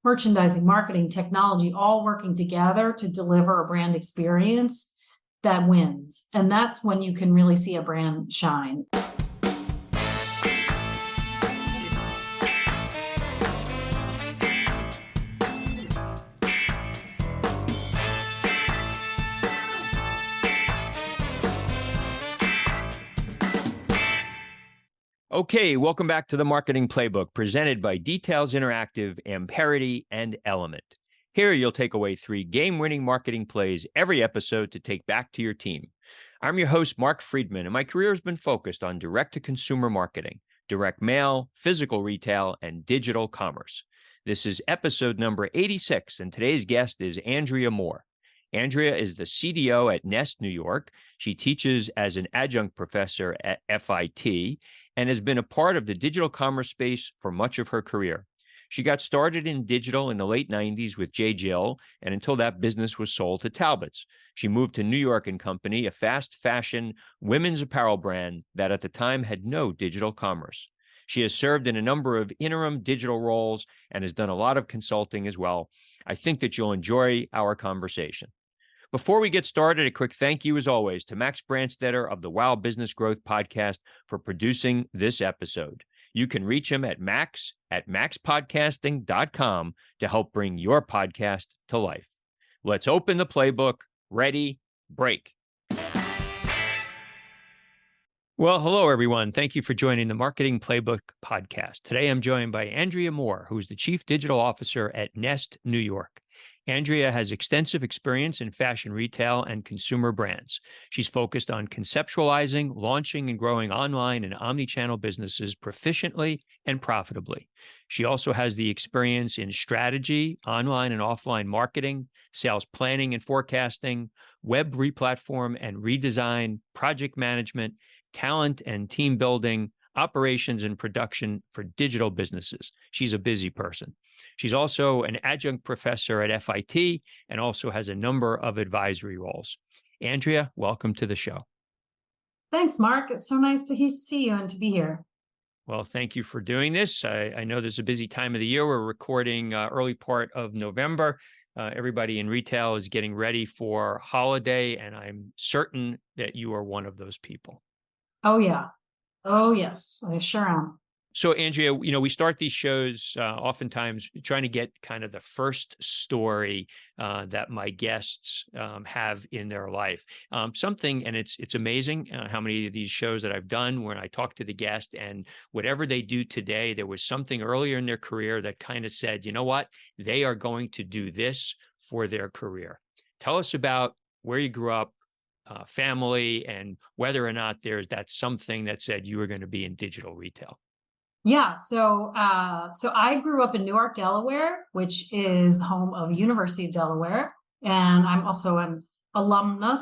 merchandising, marketing, technology, all working together to deliver a brand experience that wins. And that's when you can really see a brand shine. Okay, welcome back to the Marketing Playbook, presented by Details Interactive, Amperity, and Element. Here, you'll take away 3 game-winning marketing plays every episode to take back to your team. I'm your host, Mark Friedman, and my career has been focused on direct-to-consumer marketing, direct mail, physical retail, and digital commerce. This is episode number 86, and today's guest is Andrea Moore. Andrea is the CDO at Nest, New York. She teaches as an adjunct professor at FIT and has been a part of the digital commerce space for much of her career. She got started in digital in the late 90s with J. Jill, and until that business was sold to Talbot's. She moved to New York & Company, a fast fashion women's apparel brand that at the time had no digital commerce. She has served in a number of interim digital roles and has done a lot of consulting as well. I think that you'll enjoy our conversation. Before we get started, a quick thank you, as always, to Max Branstetter of the Wow Business Growth Podcast for producing this episode. You can reach him at max@maxpodcasting.com to help bring your podcast to life. Let's open the playbook. Ready, break. Well, hello, everyone. Thank you for joining the Marketing Playbook podcast. Today, I'm joined by Andrea Moore, who's the Chief Digital Officer at Nest, New York. Andrea has extensive experience in fashion retail and consumer brands. She's focused on conceptualizing, launching, and growing online and omnichannel businesses proficiently and profitably. She also has the experience in strategy, online and offline marketing, sales planning and forecasting, web replatform and redesign, project management, talent and team building, operations and production for digital businesses. She's a busy person. She's also an adjunct professor at FIT and also has a number of advisory roles. Andrea, welcome to the show. Thanks, Mark. It's so nice to see you and to be here. Well, thank you for doing this. I know there's a busy time of the year. We're recording early part of November. Everybody in retail is getting ready for holiday, and I'm certain that you are one of those people. Oh, yeah. Oh, yes, I sure am. So, Andrea, we start these shows oftentimes trying to get kind of the first story that my guests have in their life. Something, and it's amazing how many of these shows that I've done when I talk to the guest and whatever they do today, there was something earlier in their career that kind of said, you know what, they are going to do this for their career. Tell us about where you grew up, family, and whether or not there's that something that said you were going to be in digital retail. Yeah, so I grew up in Newark, Delaware, which is the home of University of Delaware, and I'm also an alumni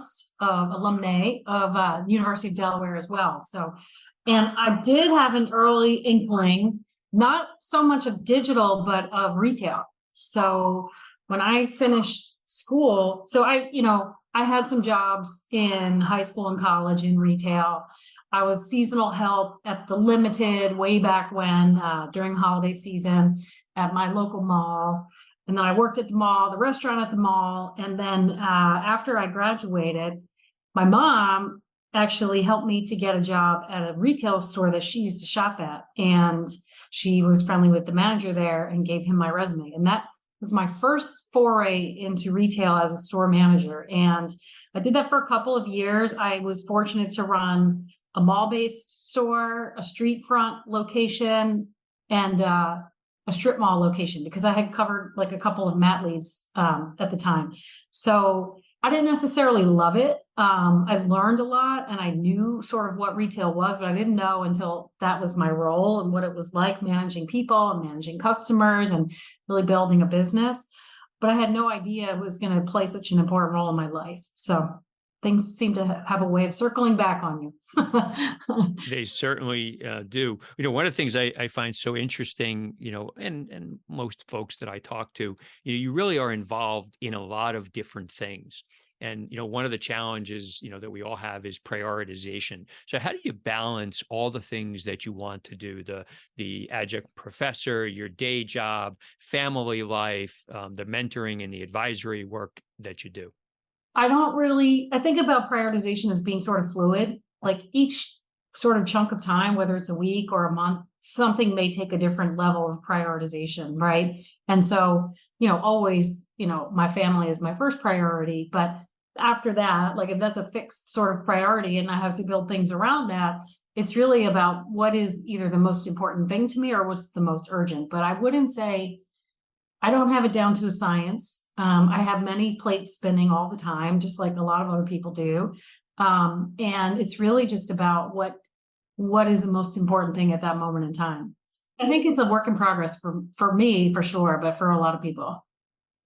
of University of Delaware as well. So, and I did have an early inkling, not so much of digital, but of retail. So when I finished school, I had some jobs in high school and college in retail. I was seasonal help at the Limited way back when, during holiday season at my local mall. And then I worked at the mall, the restaurant at the mall. And then after I graduated, my mom actually helped me to get a job at a retail store that she used to shop at. And she was friendly with the manager there and gave him my resume. And that was my first foray into retail as a store manager. And I did that for a couple of years. I was fortunate to run a mall-based store, a street front location, and a strip mall location because I had covered like a couple of mat leaves at the time. So I didn't necessarily love it. I learned a lot and I knew sort of what retail was, but I didn't know until that was my role and what it was like managing people and managing customers and really building a business. But I had no idea it was going to play such an important role in my life. So things seem to have a way of circling back on you. They certainly do. One of the things I find so interesting, and most folks that I talk to, you really are involved in a lot of different things. And, one of the challenges, that we all have is prioritization. So how do you balance all the things that you want to do, the adjunct professor, your day job, family life, the mentoring and the advisory work that you do? I think about prioritization as being sort of fluid. Like each sort of chunk of time, whether it's a week or a month, something may take a different level of prioritization, right? And so, always, my family is my first priority. But after that, like if that's a fixed sort of priority and I have to build things around that, it's really about what is either the most important thing to me or what's the most urgent. But I wouldn't say I don't have it down to a science. I have many plates spinning all the time, just like a lot of other people do. And it's really just about what is the most important thing at that moment in time. I think it's a work in progress for me for sure, but for a lot of people.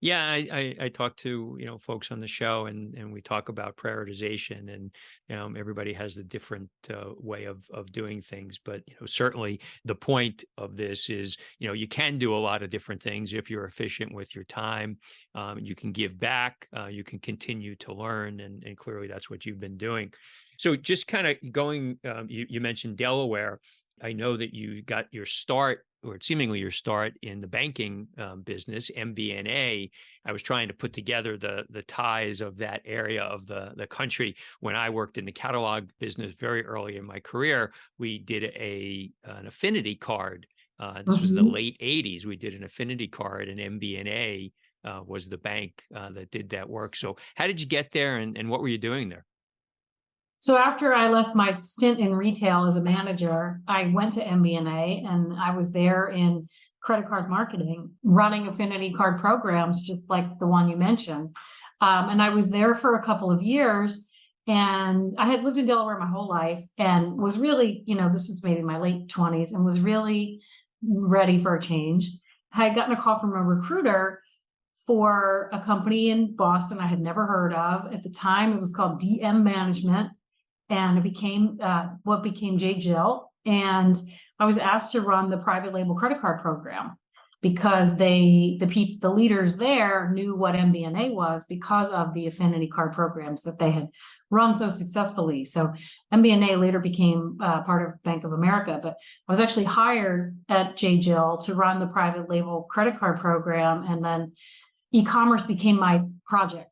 Yeah, I talk to folks on the show, and we talk about prioritization, and everybody has a different way of doing things. But certainly the point of this is you can do a lot of different things if you're efficient with your time. You can give back, you can continue to learn, and clearly that's what you've been doing. So just kind of going, you mentioned Delaware. I know that you got your start, or seemingly your start, in the banking business, MBNA. I was trying to put together the ties of that area of the country. When I worked in the catalog business very early in my career, we did an affinity card. This was the late 80s. We did an affinity card, and MBNA was the bank that did that work. So how did you get there, and what were you doing there? So after I left my stint in retail as a manager, I went to MBNA and I was there in credit card marketing, running affinity card programs, just like the one you mentioned. And I was there for a couple of years, and I had lived in Delaware my whole life and was really, this was maybe my late 20s, and was really ready for a change. I had gotten a call from a recruiter for a company in Boston I had never heard of. At the time, it was called DM Management, and it became what became J. Jill. And I was asked to run the private label credit card program because the leaders there knew what MBNA was because of the affinity card programs that they had run so successfully. So MBNA later became part of Bank of America, but I was actually hired at J. Jill to run the private label credit card program, and then e-commerce became my project.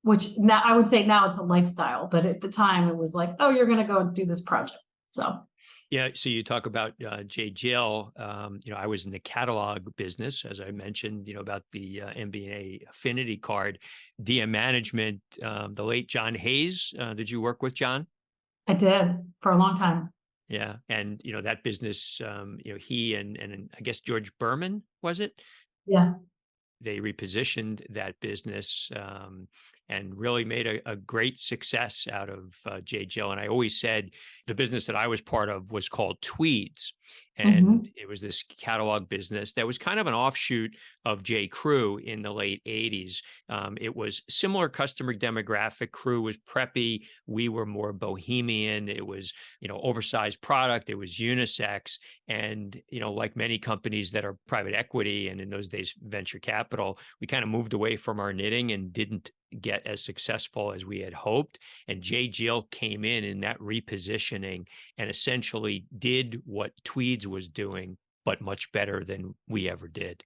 Which now I would say now it's a lifestyle, but at the time it was like, oh, you're going to go do this project. So yeah, so you talk about J. Jill. I was in the catalog business, as I mentioned. About the MBNA affinity card, DM Management. The late John Hayes. Did you work with John? I did for a long time. Yeah, and that business. He and I guess George Berman, was it? Yeah. They repositioned that business, and really made a great success out of J. Jill. And I always said the business that I was part of was called Tweeds. And it was this catalog business that was kind of an offshoot of J. Crew in the late 80s. It was similar customer demographic. Crew was preppy. We were more bohemian. It was, oversized product. It was unisex. And, like many companies that are private equity and in those days venture capital, we kind of moved away from our knitting and didn't get as successful as we had hoped. And J. Jill came in that repositioning and essentially did what Tweeds was doing, but much better than we ever did.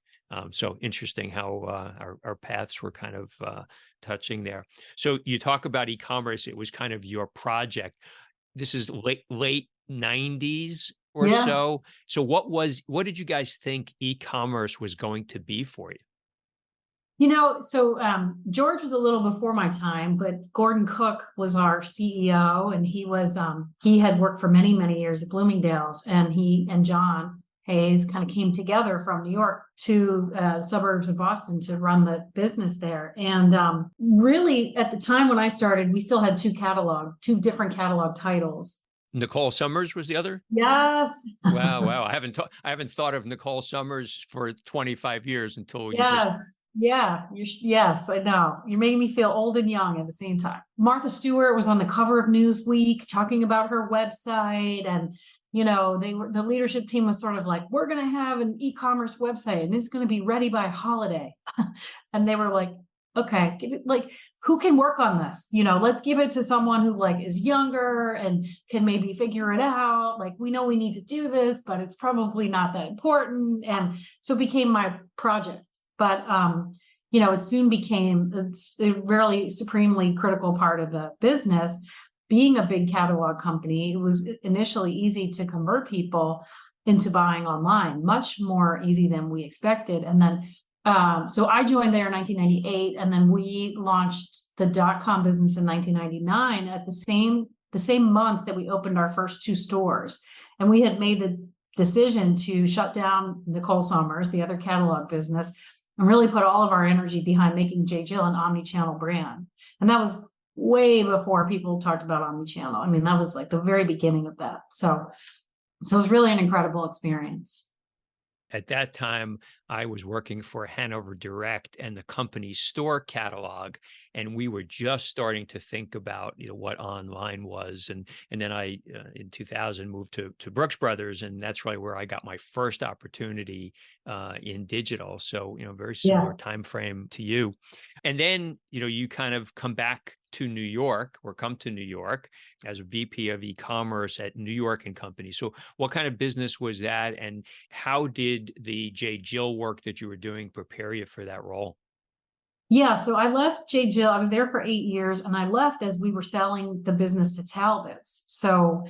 So interesting how our paths were kind of touching there. So you talk about e-commerce. It was kind of your project. This is late 90s or so. So what did you guys think e-commerce was going to be for you? George was a little before my time, but Gordon Cook was our CEO, and he had worked for many, many years at Bloomingdale's, and he and John Hayes kind of came together from New York to suburbs of Boston to run the business there. And really, at the time when I started, we still had two different catalog titles. Nicole Summers was the other? Yes. Wow. I haven't thought of Nicole Summers for 25 years until you just. Yeah. Yes, I know. You're making me feel old and young at the same time. Martha Stewart was on the cover of Newsweek talking about her website, and the leadership team was sort of like, we're going to have an e-commerce website and it's going to be ready by holiday. And they were like, okay, give it like, who can work on this? Let's give it to someone who like is younger and can maybe figure it out. Like, we know we need to do this, but it's probably not that important. And so it became my project. But it soon became a really supremely critical part of the business. Being a big catalog company, it was initially easy to convert people into buying online, much more easy than we expected. And then so I joined there in 1998, and then we launched the .com business in 1999 at the same month that we opened our first 2 stores. And we had made the decision to shut down Nicole Summers, the other catalog business, and really put all of our energy behind making J. Jill an omni-channel brand. And that was way before people talked about omni-channel. I mean, that was like the very beginning of that. So it was really an incredible experience. At that time, I was working for Hanover Direct and the company's store catalog, and we were just starting to think about what online was. And then I in 2000 moved to Brooks Brothers, and that's really where I got my first opportunity in digital. So very similar time frame to you. And then you kind of come to New York as a VP of e-commerce at New York and Company. So what kind of business was that, and how did the J. Jill work that you were doing prepare you for that role? Yeah, so I left J. Jill. I was there for 8 years, and I left as we were selling the business to Talbot's. So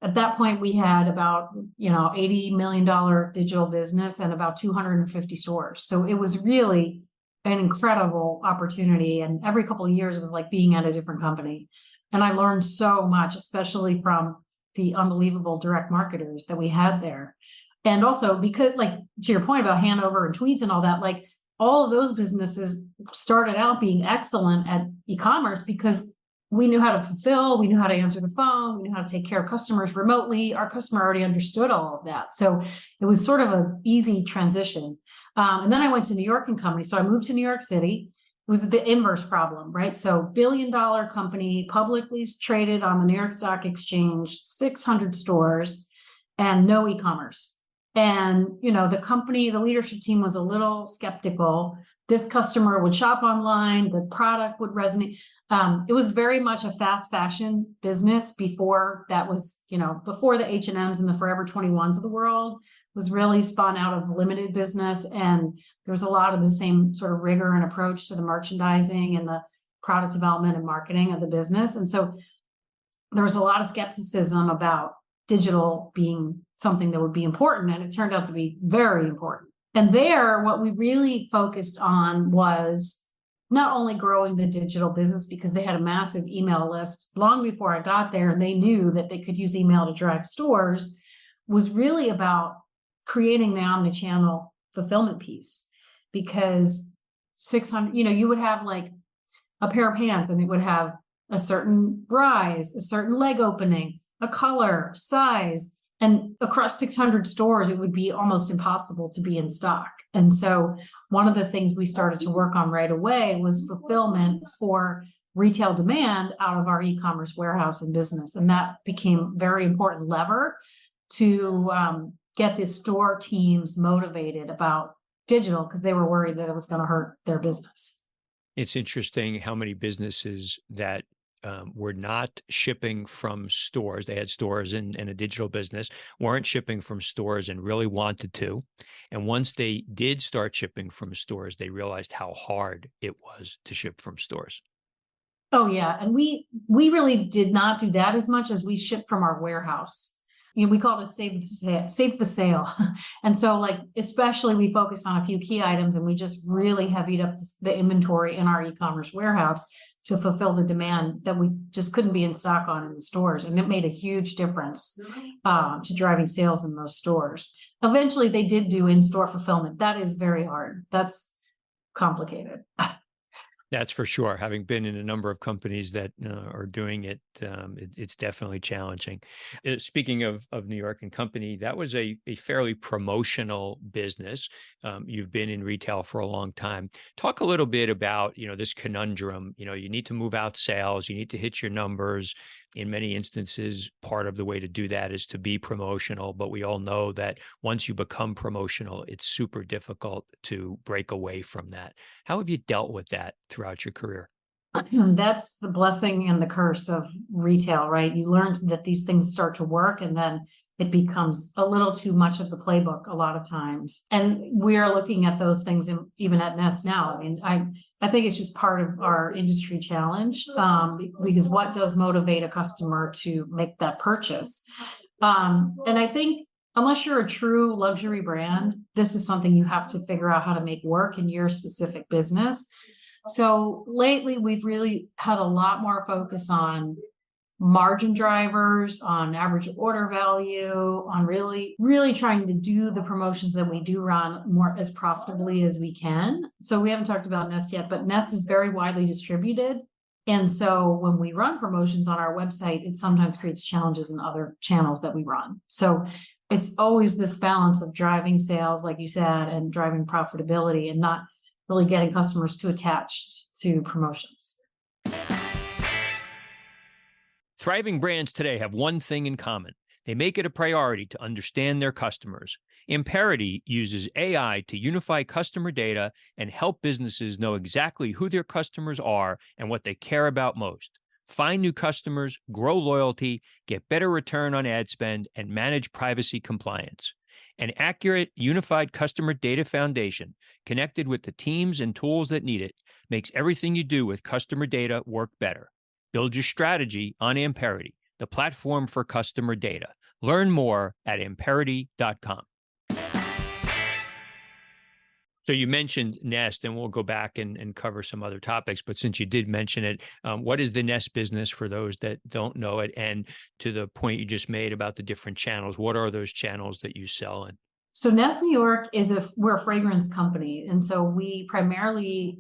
at that point, we had about $80 million digital business and about 250 stores. So it was really an incredible opportunity. And every couple of years, it was like being at a different company. And I learned so much, especially from the unbelievable direct marketers that we had there. And also because, like, to your point about Hanover and Tweets and all that, like, all of those businesses started out being excellent at e-commerce because we knew how to fulfill, we knew how to answer the phone, we knew how to take care of customers remotely. Our customer already understood all of that. So it was sort of an easy transition. And then I went to New York and Company. So I moved to New York City. It was the inverse problem, right? So billion-dollar company, publicly traded on the New York Stock Exchange, 600 stores, and no e-commerce. And, the leadership team was a little skeptical. This customer would shop online, the product would resonate. It was very much a fast fashion business before that was, before the H&Ms and the Forever 21s of the world was really spun out of limited business. And there was a lot of the same sort of rigor and approach to the merchandising and the product development and marketing of the business. And so there was a lot of skepticism about digital being something that would be important. And it turned out to be very important. And there, what we really focused on was not only growing the digital business, because they had a massive email list long before I got there, and they knew that they could use email to drive stores, was really about creating the omnichannel fulfillment piece. Because 600, you would have like a pair of pants and it would have a certain rise, a certain leg opening, a color, size, and across 600 stores, it would be almost impossible to be in stock. And so one of the things we started to work on right away was fulfillment for retail demand out of our e-commerce warehouse and business. And that became a very important lever to get the store teams motivated about digital, because they were worried that it was going to hurt their business. It's interesting how many businesses that were not shipping from stores. They had stores in a digital business, weren't shipping from stores and really wanted to. And once they did start shipping from stores, they realized how hard it was to ship from stores. Oh, yeah. And we really did not do that as much as we shipped from our warehouse. We called it save the sale. And so, like, especially we focused on a few key items, and we just really heavied up the inventory in our e-commerce warehouse to fulfill the demand that we just couldn't be in stock on in the stores. And it made a huge difference to driving sales in those stores. Eventually, they did do in-store fulfillment. That is very hard. That's complicated. That's for sure. Having been in a number of companies that are doing it, it's definitely challenging. Speaking of New York and Company, that was a fairly promotional business. You've been in retail for a long time. Talk a little bit about, this conundrum. You need to move out sales. You need to hit your numbers. In many instances, part of the way to do that is to be promotional. But we all know that once you become promotional, it's super difficult to break away from that. How have you dealt with that throughout throughout your career? That's the blessing and the curse of retail, right? You learn that these things start to work and then it becomes a little too much of the playbook a lot of times. And we are looking at those things even at Nest now. I mean, I think it's just part of our industry challenge, because what does motivate a customer to make that purchase? And I think unless you're a true luxury brand, this is something you have to figure out how to make work in your specific business. So lately, we've really had a lot more focus on margin drivers, on average order value, on really, really trying to do the promotions that we do run more as profitably as we can. So we haven't talked about Nest yet, but Nest is very widely distributed. And so when we run promotions on our website, it sometimes creates challenges in other channels that we run. So it's always this balance of driving sales, like you said, and driving profitability and not really getting customers too attached to promotions. Thriving brands today have one thing in common. They make it a priority to understand their customers. Imperity uses AI to unify customer data and help businesses know exactly who their customers are and what they care about most. Find new customers, grow loyalty, get better return on ad spend, and manage privacy compliance. An accurate, unified customer data foundation connected with the teams and tools that need it makes everything you do with customer data work better. Build your strategy on Amperity, the platform for customer data. Learn more at amperity.com. So you mentioned Nest, and we'll go back and cover some other topics. But since you did mention it, what is the Nest business for those that don't know it? And to the point you just made about the different channels, what are those channels that you sell in? So Nest New York we're a fragrance company. And so we primarily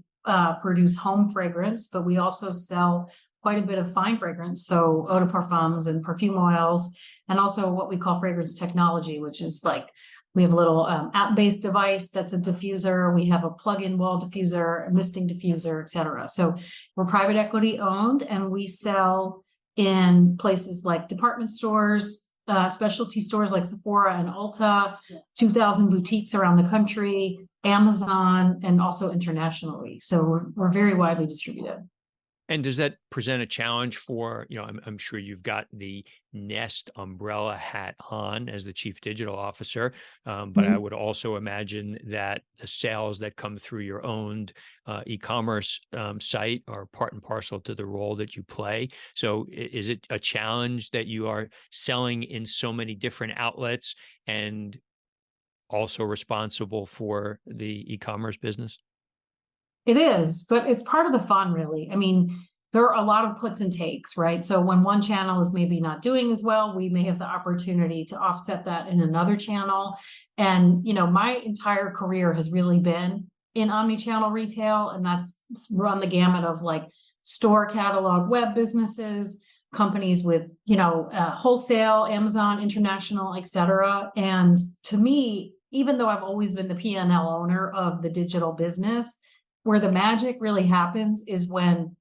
produce home fragrance, but we also sell quite a bit of fine fragrance. So eau de parfums and perfume oils, and also what we call fragrance technology, which is like, we have a little app-based device that's a diffuser. We have a plug-in wall diffuser, a misting diffuser, et cetera. So we're private equity owned, and we sell in places like department stores, specialty stores like Sephora and Ulta, 2,000 boutiques around the country, Amazon, and also internationally. So we're very widely distributed. And does that present a challenge for, I'm sure you've got the Nest umbrella hat on as the chief digital officer, but I would also imagine that the sales that come through your owned e-commerce site are part and parcel to the role that you play. So is it a challenge that you are selling in so many different outlets and also responsible for the e-commerce business? It is, but it's part of the fun, really. I mean, there are a lot of puts and takes, right? So when one channel is maybe not doing as well, we may have the opportunity to offset that in another channel. And, my entire career has really been in omni-channel retail, and that's run the gamut of like store catalog web businesses, companies with, wholesale, Amazon, international, et cetera. And to me, even though I've always been the P&L owner of the digital business, where the magic really happens is when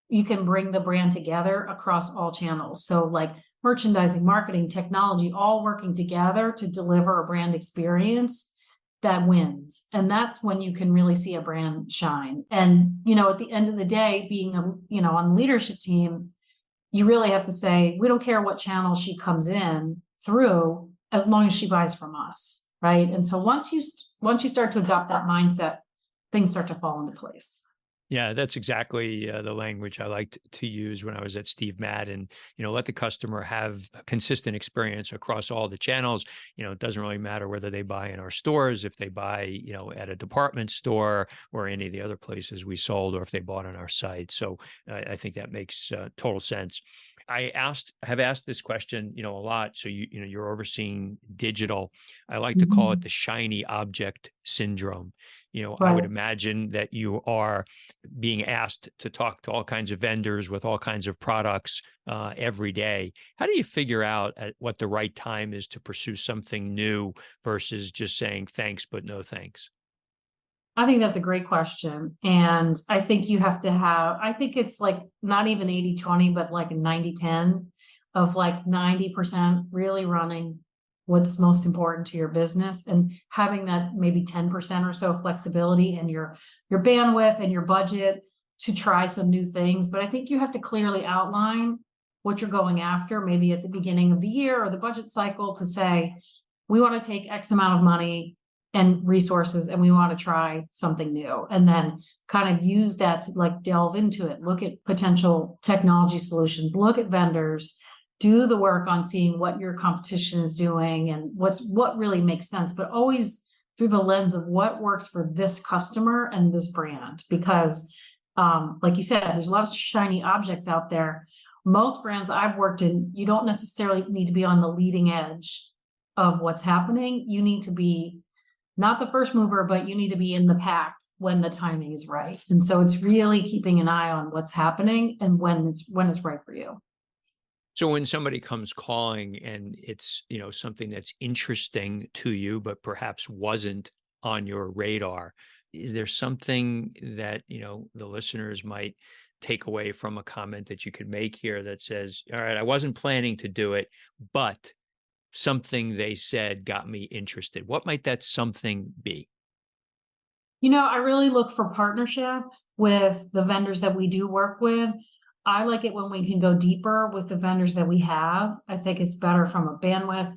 you can bring the brand together across all channels. So like merchandising, marketing, technology, all working together to deliver a brand experience that wins. And that's when you can really see a brand shine. And, at the end of the day, being, on the leadership team, you really have to say, we don't care what channel she comes in through, as long as she buys from us, right? And so once you start to adopt that mindset, things start to fall into place. Yeah, that's exactly the language I liked to use when I was at Steve Madden. Let the customer have a consistent experience across all the channels. It doesn't really matter whether they buy in our stores, if they buy, at a department store or any of the other places we sold, or if they bought on our site. So I think that makes total sense. I have asked this question, a lot. So you're overseeing digital. I like to call it the shiny object syndrome. Right. I would imagine that you are being asked to talk to all kinds of vendors with all kinds of products every day. How do you figure out at what the right time is to pursue something new versus just saying thanks, but no thanks? I think that's a great question. And I think you have to I think it's like not even 80-20, but like a 90-10 of like 90% really running what's most important to your business and having that maybe 10% or so flexibility in your bandwidth and your budget to try some new things, but I think you have to clearly outline what you're going after, maybe at the beginning of the year or the budget cycle, to say, we want to take X amount of money and resources and we want to try something new, and then kind of use that to like delve into it, look at potential technology solutions, look at vendors, do the work on seeing what your competition is doing and what really makes sense, but always through the lens of what works for this customer and this brand. Because like you said, there's a lot of shiny objects out there. Most brands I've worked in, you don't necessarily need to be on the leading edge of what's happening. You need to be not the first mover, but you need to be in the pack when the timing is right. And so it's really keeping an eye on what's happening and when it's right for you. So when somebody comes calling and it's, something that's interesting to you, but perhaps wasn't on your radar, is there something that, the listeners might take away from a comment that you could make here that says, all right, I wasn't planning to do it, but something they said got me interested? What might that something be? I really look for partnership with the vendors that we do work with. I like it when we can go deeper with the vendors that we have. I think it's better from a bandwidth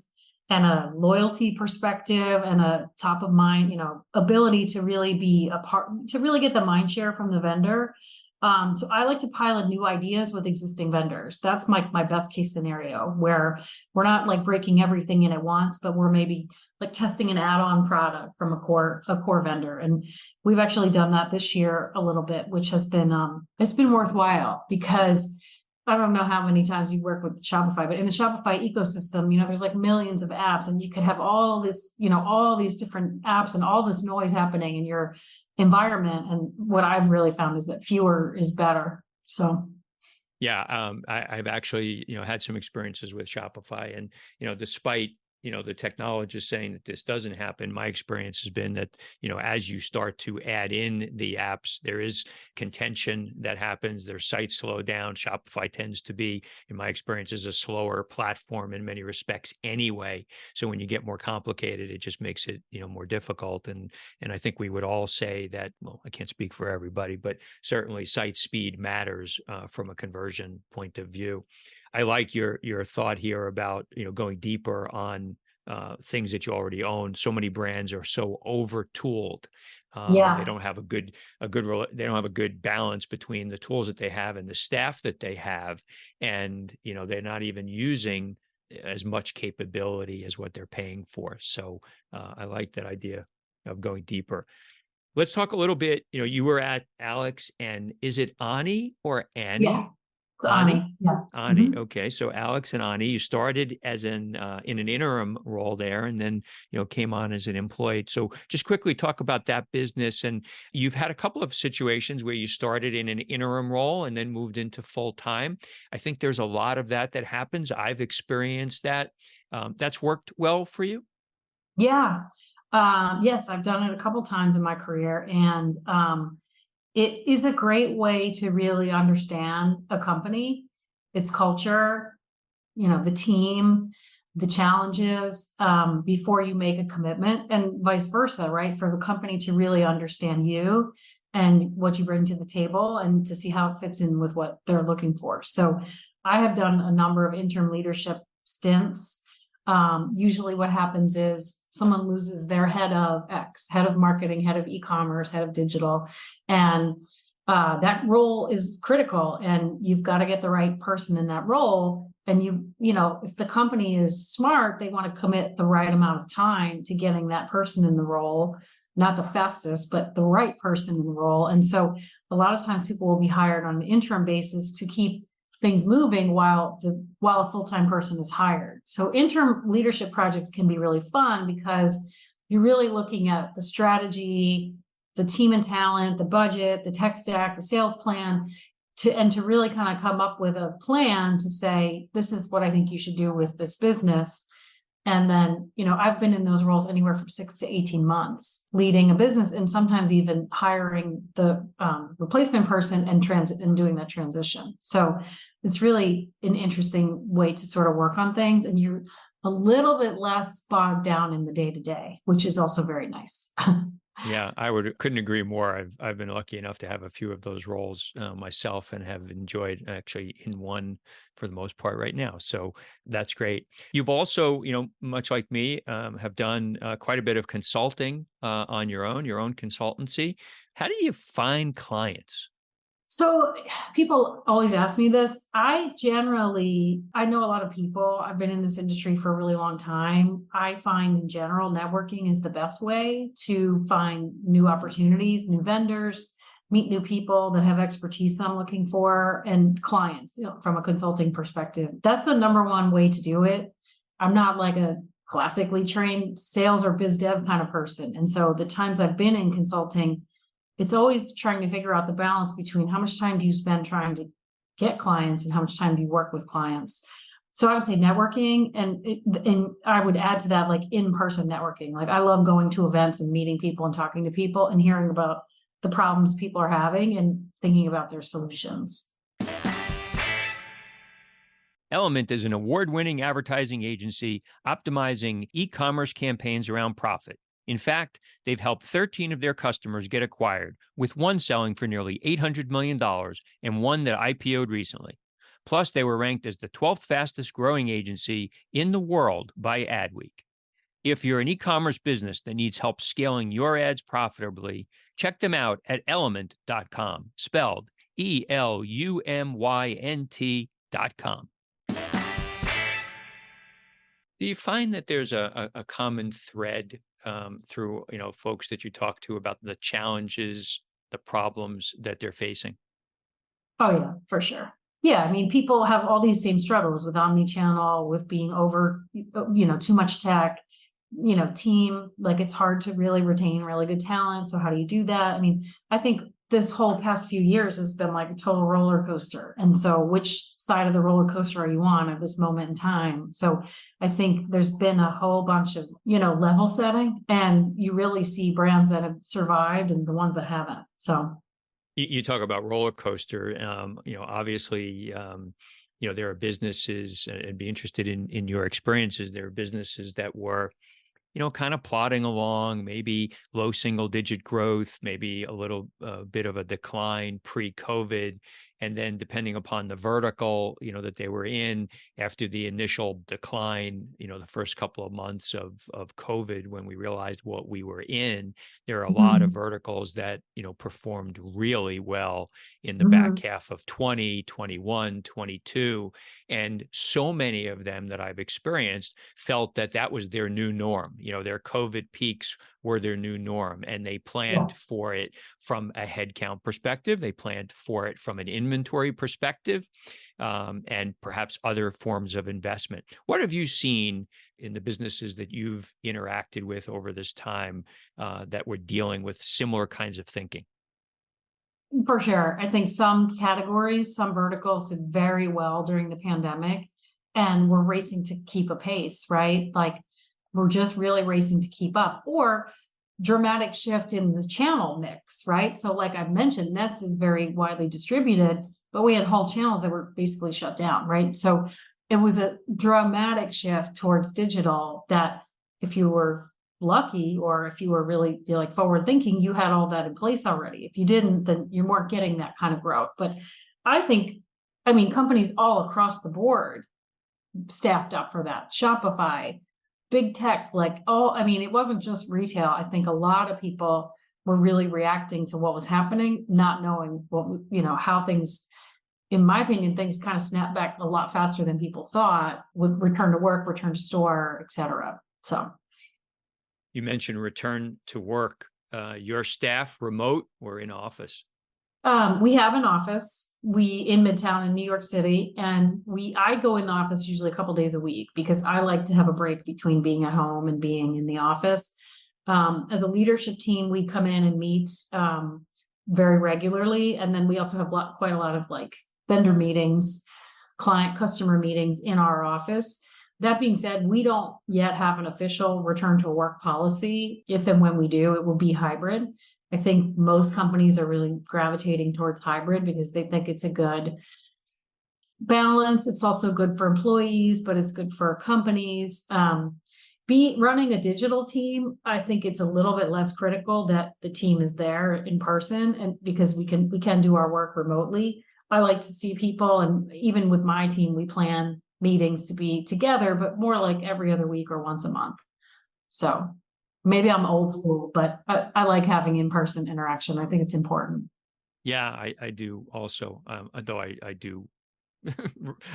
and a loyalty perspective and a top of mind, ability to really be a part, to really get the mind share from the vendor. So I like to pilot new ideas with existing vendors. That's my best case scenario, where we're not like breaking everything in at once, but we're maybe like testing an add-on product from a core vendor. And we've actually done that this year a little bit, which has been it's been worthwhile, because I don't know how many times you work with Shopify, but in the Shopify ecosystem, there's like millions of apps, and you could have all this, all these different apps and all this noise happening in your environment. And what I've really found is that fewer is better. So yeah, I've actually, had some experiences with Shopify, and, despite, the technologist saying that this doesn't happen, my experience has been that, as you start to add in the apps, there is contention that happens. Their sites slow down. Shopify tends to be, in my experience, is a slower platform in many respects anyway. So when you get more complicated, it just makes it, more difficult. And I think we would all say that, well, I can't speak for everybody, but certainly site speed matters from a conversion point of view. I like your thought here about, going deeper on things that you already own. So many brands are so over tooled. yeah, They don't have they don't have a good balance between the tools that they have and the staff that they have. And, they're not even using as much capability as what they're paying for. So I like that idea of going deeper. Let's talk a little bit. You were at Alex, and is it Ani or Annie? yeah, it's Ani? Yeah. Ani. Okay. So Alex and Ani, you started as in an interim role there, and then, came on as an employee. So just quickly talk about that business. And you've had a couple of situations where you started in an interim role and then moved into full time. I think there's a lot of that happens. I've experienced that. That's worked well for you? Yeah. Yes, I've done it a couple times in my career, and it is a great way to really understand a company, its culture, the team, the challenges, before you make a commitment, and vice versa, right? For the company to really understand you and what you bring to the table, and to see how it fits in with what they're looking for. So I have done a number of interim leadership stints. Usually what happens is someone loses their head of X, head of marketing, head of e-commerce, head of digital, and that role is critical, and you've got to get the right person in that role. And if the company is smart, they want to commit the right amount of time to getting that person in the role, not the fastest, but the right person in the role. And so a lot of times people will be hired on an interim basis to keep things moving while a full-time person is hired. So interim leadership projects can be really fun, because you're really looking at the strategy, the team and talent, the budget, the tech stack, the sales plan, to really kind of come up with a plan to say, this is what I think you should do with this business. And then, I've been in those roles anywhere from 6 to 18 months, leading a business, and sometimes even hiring the replacement person and doing that transition. So it's really an interesting way to sort of work on things, and you're a little bit less bogged down in the day-to-day, which is also very nice. Yeah, couldn't agree more. I've been lucky enough to have a few of those roles myself, and have enjoyed actually in one for the most part right now. So that's great. You've also, much like me, have done quite a bit of consulting on your own consultancy. How do you find clients? So people always ask me this. I know a lot of people. I've been in this industry for a really long time. I find in general, networking is the best way to find new opportunities, new vendors, meet new people that have expertise that I'm looking for, and clients, from a consulting perspective. That's the number one way to do it. I'm not like a classically trained sales or biz dev kind of person. And so the times I've been in consulting, it's always trying to figure out the balance between how much time do you spend trying to get clients and how much time do you work with clients. So I would say networking, and I would add to that like in-person networking. Like I love going to events and meeting people and talking to people and hearing about the problems people are having and thinking about their solutions. Element is an award-winning advertising agency optimizing e-commerce campaigns around profit. In fact, they've helped 13 of their customers get acquired, with one selling for nearly $800 million and one that IPO'd recently. Plus, they were ranked as the 12th fastest growing agency in the world by Adweek. If you're an e-commerce business that needs help scaling your ads profitably, check them out at element.com, spelled ELUMYNT.com. Do you find that there's a common thread through folks that you talk to about the challenges, the problems that they're facing? Oh yeah, for sure. Yeah, I mean, people have all these same struggles with omni-channel, with being over, too much tech, team, like it's hard to really retain really good talent. So how do you do that? I mean, I think this whole past few years has been like a total roller coaster. And so which side of the roller coaster are you on at this moment in time? So I think there's been a whole bunch of, level setting, and you really see brands that have survived and the ones that haven't. So You talk about roller coaster. Obviously, there are businesses, and be interested in your experiences. There are businesses that were kind of plodding along, maybe low single digit growth, maybe a little bit of a decline pre-COVID. And then depending upon the vertical, that they were in after the initial decline, the first couple of months of COVID, when we realized what we were in, there are a lot of mhm, verticals that, performed really well in the back mhm, half of 20, 21, 22. And so many of them that I've experienced felt that that was their new norm. Their COVID peaks were their new norm, and they yeah. planned for it from a headcount perspective. They planned for it from an inventory perspective, and perhaps other forms of investment. What have you seen in the businesses that you've interacted with over this time that were dealing with similar kinds of thinking? For sure. I think some categories, some verticals did very well during the pandemic, and we're racing to keep a pace, right? Like we're just really racing to keep up, or dramatic shift in the channel mix, right? So like I've mentioned, Nest is very widely distributed, but we had whole channels that were basically shut down, right? So it was a dramatic shift towards digital that if you were lucky, or if you were really like forward thinking, you had all that in place already. If you didn't, then you weren't getting that kind of growth. But I think, I mean, companies all across the board staffed up for that. Shopify, big tech, like I mean, it wasn't just retail. I think a lot of people were really reacting to what was happening, not knowing how things, in my opinion, things kind of snapped back a lot faster than people thought, with return to work, return to store, et cetera. So You mentioned return to work. Your staff remote or in office? we have an office, we in Midtown in New York City, and I go in the office usually a couple days a week because I like to have a break between being at home and being in the office. As a leadership team, we come in and meet very regularly, and then we also have quite a lot of like vendor meetings, client customer meetings in our office. That being said, we don't yet have an official return to work policy. If and when we do, it will be hybrid. I think most companies are really gravitating towards hybrid because they think it's a good balance. It's also good for employees, but it's good for companies. be running a digital team, I think it's a little bit less critical that the team is there in person, and because we can do our work remotely. I like to see people, and even with my team, we plan meetings to be together, but more like every other week or once a month. So maybe I'm old school, but I like having in-person interaction. I think it's important. Yeah, I do also. Though I do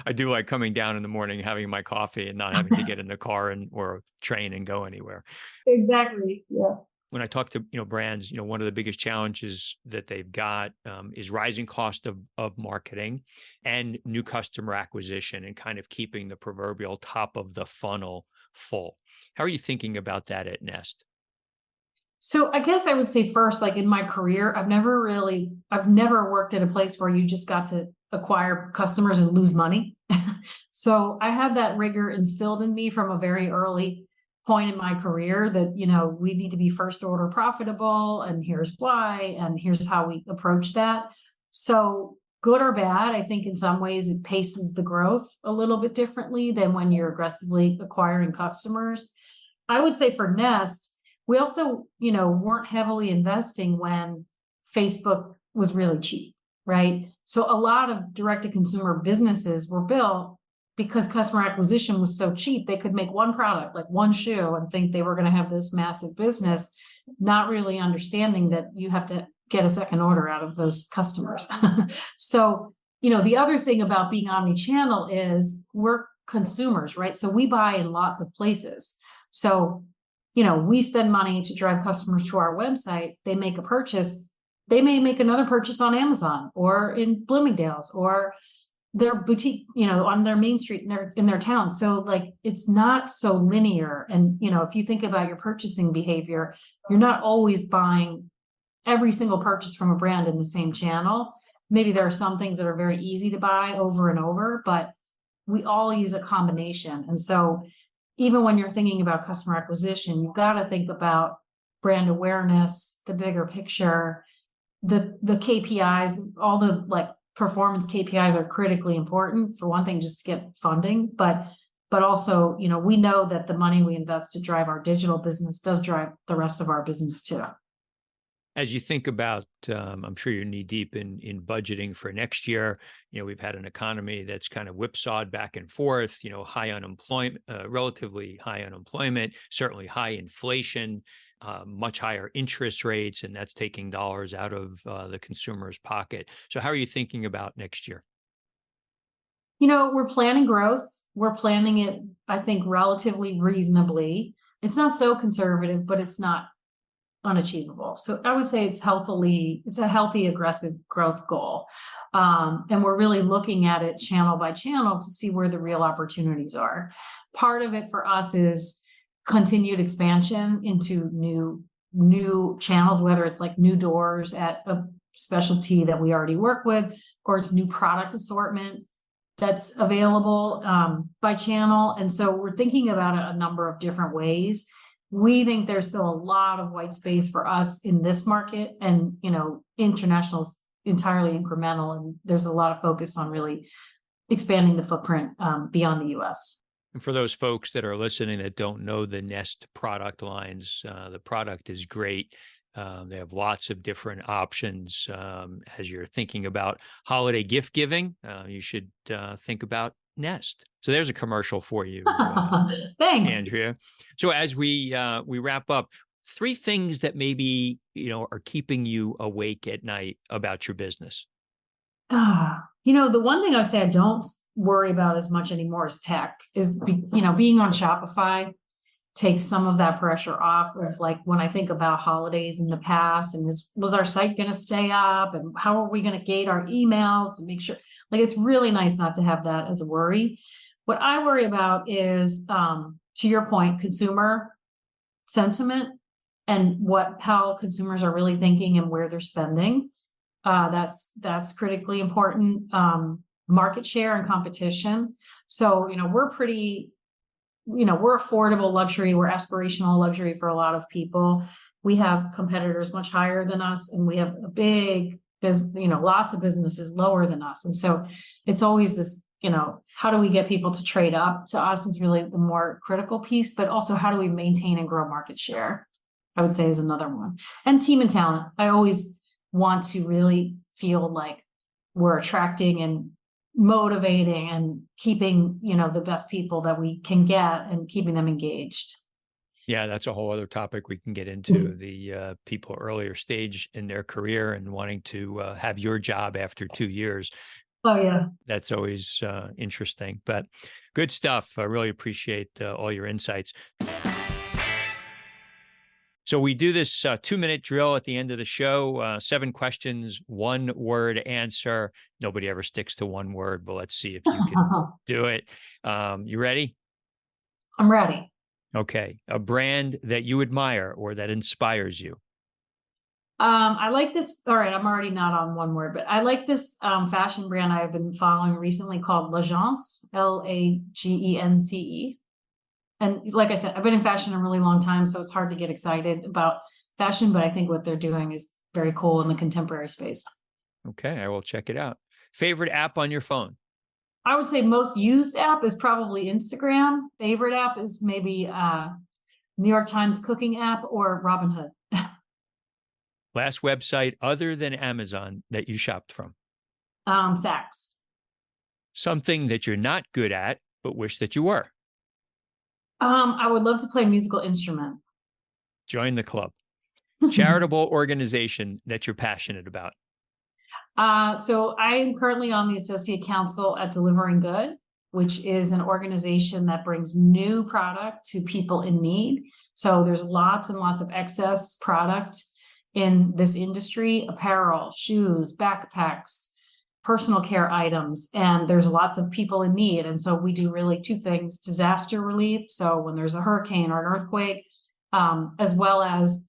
I do like coming down in the morning, having my coffee and not having to get in the car or a train and go anywhere. Exactly. Yeah. When I talk to brands, one of the biggest challenges that they've got is rising cost of marketing and new customer acquisition, and kind of keeping the proverbial top of the funnel full. How are you thinking about that at Nest? So I guess I would say first, like in my career, I've never worked at a place where you just got to acquire customers and lose money. So I had that rigor instilled in me from a very early point in my career that, we need to be first order profitable, and here's why, and here's how we approach that. So good or bad, I think in some ways it paces the growth a little bit differently than when you're aggressively acquiring customers. I would say for Nest, we also, weren't heavily investing when Facebook was really cheap, right? So a lot of direct to consumer businesses were built because customer acquisition was so cheap. They could make one product, like one shoe, and think they were going to have this massive business, not really understanding that you have to get a second order out of those customers. So, the other thing about being omni-channel is we're consumers, right? So we buy in lots of places. So we spend money to drive customers to our website. They make a purchase. They may make another purchase on Amazon or in Bloomingdale's or their boutique, on their main street in their town. So like, it's not so linear. And, if you think about your purchasing behavior, you're not always buying every single purchase from a brand in the same channel. Maybe there are some things that are very easy to buy over and over, but we all use a combination. And so even when you're thinking about customer acquisition, you've got to think about brand awareness, the bigger picture, the KPIs, all the like performance KPIs are critically important. For one thing, just to get funding, but also, we know that the money we invest to drive our digital business does drive the rest of our business too. As you think about, I'm sure you're knee deep in budgeting for next year. We've had an economy that's kind of whipsawed back and forth. High unemployment, relatively high unemployment, certainly high inflation, much higher interest rates, and that's taking dollars out of the consumer's pocket. So, how are you thinking about next year? We're planning growth. We're planning it, I think, relatively reasonably. It's not so conservative, but it's not unachievable. So I would say it's a healthy, aggressive growth goal. And we're really looking at it channel by channel to see where the real opportunities are. Part of it for us is continued expansion into new channels, whether it's like new doors at a specialty that we already work with, or it's new product assortment that's available by channel. And so we're thinking about it a number of different ways. We think there's still a lot of white space for us in this market, and international is entirely incremental, and there's a lot of focus on really expanding the footprint beyond the US. And for those folks that are listening that don't know the Nest product lines, the product is great. They have lots of different options. As you're thinking about holiday gift giving, you should think about Nest. So there's a commercial for you, Thanks. Andrea. So as we wrap up, 3 things that maybe are keeping you awake at night about your business. The one thing I would say I don't worry about as much anymore is tech. Being on Shopify takes some of that pressure off of, like, when I think about holidays in the past and was our site going to stay up, and how are we going to gate our emails to make sure, like, it's really nice not to have that as a worry. What I worry about is, to your point, consumer sentiment and how consumers are really thinking and where they're spending. That's critically important. Market share and competition. So, we're affordable luxury. We're aspirational luxury for a lot of people. We have competitors much higher than us, and we have lots of businesses lower than us. And so it's always this how do we get people to trade up to us is really the more critical piece, but also how do we maintain and grow market share, I would say, is another one. And team and talent. I always want to really feel like we're attracting and motivating and keeping, the best people that we can get and keeping them engaged. Yeah, that's a whole other topic we can get into, the people earlier stage in their career and wanting to have your job after 2 years. Oh, yeah. That's always interesting, but good stuff. I really appreciate all your insights. So we do this 2-minute drill at the end of the show, 7 questions, 1-word answer. Nobody ever sticks to 1 word, but let's see if you can do it. You ready? I'm ready. Okay. A brand that you admire or that inspires you. I like this. All right, I'm already not on 1 word, but I like this fashion brand I've been following recently called L'Agence, Lagence. And like I said, I've been in fashion a really long time, so it's hard to get excited about fashion, but I think what they're doing is very cool in the contemporary space. Okay, I will check it out. Favorite app on your phone? I would say most used app is probably Instagram. Favorite app is maybe New York Times cooking app or Robinhood. Last website other than Amazon that you shopped from? Saks. Something that you're not good at, but wish that you were? I would love to play a musical instrument. Join the club. Charitable organization that you're passionate about? So I am currently on the associate council at Delivering Good, which is an organization that brings new product to people in need. So there's lots and lots of excess product in this industry: apparel, shoes, backpacks, personal care items, and there's lots of people in need. And so we do really 2 things: disaster relief, so when there's a hurricane or an earthquake, as well as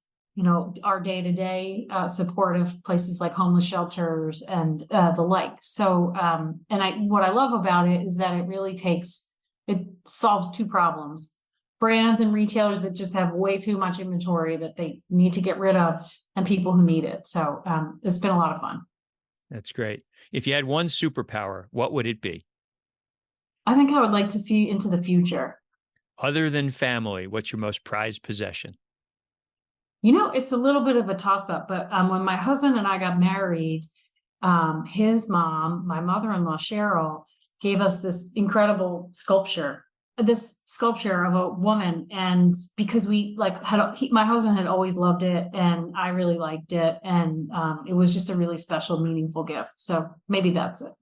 our day-to-day support of places like homeless shelters and the like. So what I love about it is that it solves 2 problems: brands and retailers that just have way too much inventory that they need to get rid of, and people who need it. So it's been a lot of fun. That's great. If you had 1 superpower, what would it be? I think I would like to see into the future. Other than family, what's your most prized possession? It's a little bit of a toss-up, but when my husband and I got married, his mom, my mother-in-law, Cheryl, gave us this incredible sculpture of a woman. And because my husband had always loved it and I really liked it. And it was just a really special, meaningful gift. So maybe that's it.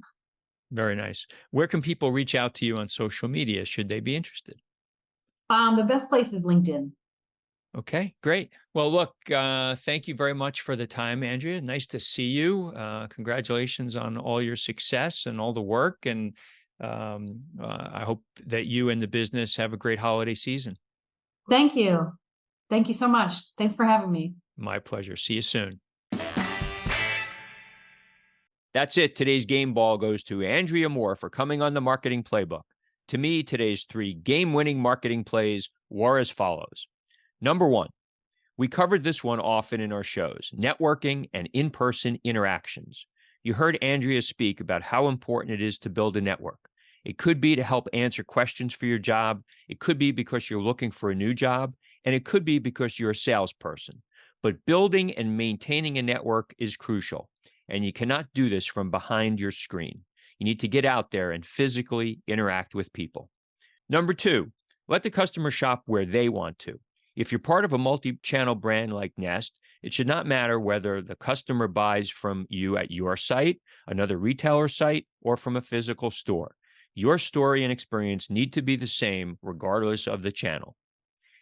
Very nice. Where can people reach out to you on social media should they be interested? The best place is LinkedIn. Okay, great. Well, look, thank you very much for the time, Andrea. Nice to see you. Congratulations on all your success and all the work. And I hope that you and the business have a great holiday season. Thank you. Thank you so much. Thanks for having me. My pleasure. See you soon. That's it. Today's game ball goes to Andrea Moore for coming on the Marketing Playbook. To me, today's 3 game-winning marketing plays were as follows. Number 1, we covered this one often in our shows: networking and in-person interactions. You heard Andrea speak about how important it is to build a network. It could be to help answer questions for your job. It could be because you're looking for a new job, and it could be because you're a salesperson. But building and maintaining a network is crucial, and you cannot do this from behind your screen. You need to get out there and physically interact with people. Number 2, let the customer shop where they want to. If you're part of a multi-channel brand like Nest, it should not matter whether the customer buys from you at your site, another retailer site, or from a physical store. Your story and experience need to be the same regardless of the channel.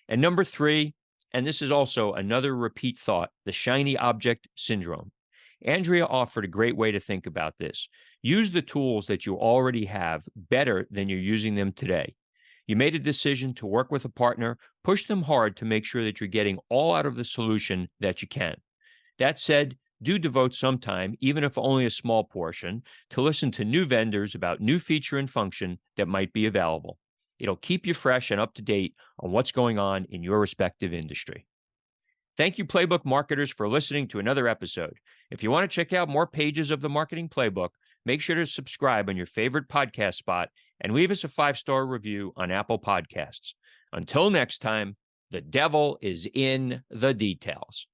And number 3, and this is also another repeat thought, the shiny object syndrome. Andrea offered a great way to think about this. Use the tools that you already have better than you're using them today. You made a decision to work with a partner. Push them hard to make sure that you're getting all out of the solution that you can. That said, do devote some time, even if only a small portion, to listen to new vendors about new feature and function that might be available. It'll keep you fresh and up to date on what's going on in your respective industry. Thank you, Playbook marketers, for listening to another episode. If you want to check out more pages of the Marketing Playbook, make sure to subscribe on your favorite podcast spot and leave us a 5-star review on Apple Podcasts. Until next time, the devil is in the details.